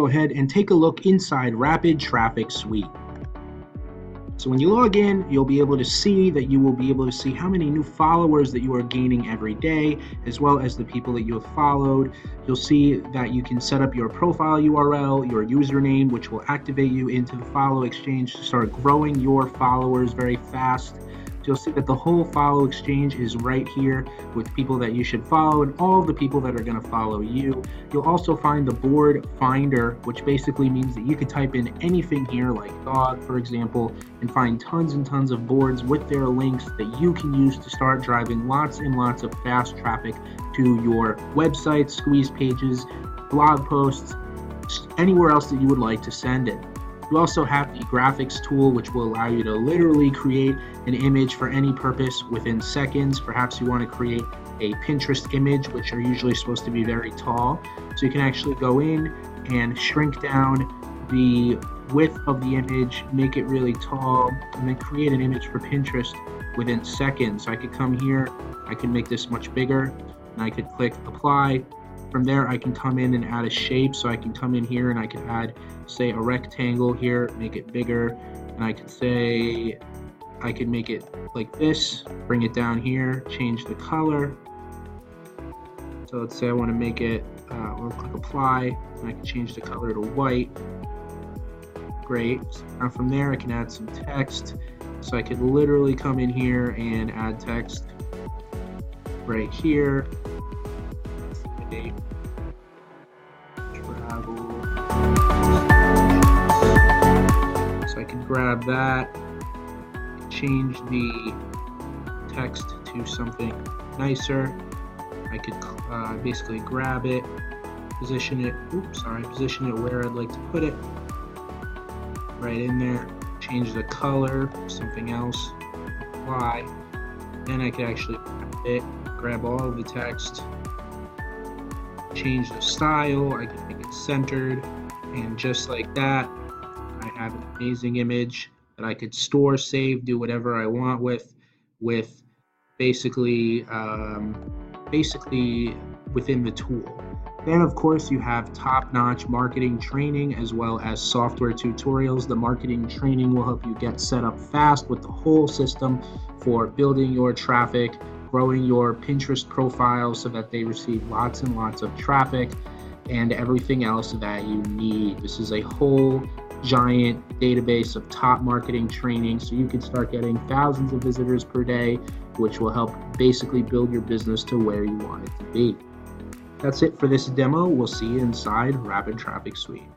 Go ahead and take a look inside Rapid Traffic Suite. So when you log in, you'll be able to see how many new followers that you are gaining every day, as well as the people that you have followed. You'll see that you can set up your profile URL, your username, which will activate you into the follow exchange to start growing your followers very fast. You'll see that the whole follow exchange is right here with people that you should follow and all of the people that are going to follow you. You'll also find the board finder, which basically means that you could type in anything here like dog, for example, and find tons and tons of boards with their links that you can use to start driving lots and lots of fast traffic to your website, squeeze pages, blog posts, anywhere else that you would like to send it. You also have the graphics tool, which will allow you to literally create an image for any purpose within seconds. Perhaps you want to create a Pinterest image, which are usually supposed to be very tall. So you can actually go in and shrink down the width of the image, make it really tall, and then create an image for Pinterest within seconds. So I could come here, I can make this much bigger, and I could click apply. From there, I can come in and add a shape. So I can come in here and I can add, say, a rectangle here, make it bigger. And I could say, I can make it like this, bring it down here, change the color. So let's say I want to make it, we'll click apply, and I can change the color to white. Great. Now from there, I can add some text. So I could literally come in here and add text right here. Travel. So I can grab that, change the text to something nicer. I could basically grab it, position it where I'd like to put it, right in there, change the color, something else, apply. Then I could actually grab it, grab all of the text, change the style, I can make it centered, and just like that, I have an amazing image that I could store, save, do whatever I want with basically within the tool. Then of course you have top-notch marketing training as well as software tutorials. The marketing training will help you get set up fast with the whole system for building your traffic, growing your Pinterest profile so that they receive lots and lots of traffic, and everything else that you need. This is a whole giant database of top marketing training, so you can start getting thousands of visitors per day, which will help basically build your business to where you want it to be. That's it for this demo. We'll see you inside Rapid Traffic Suite.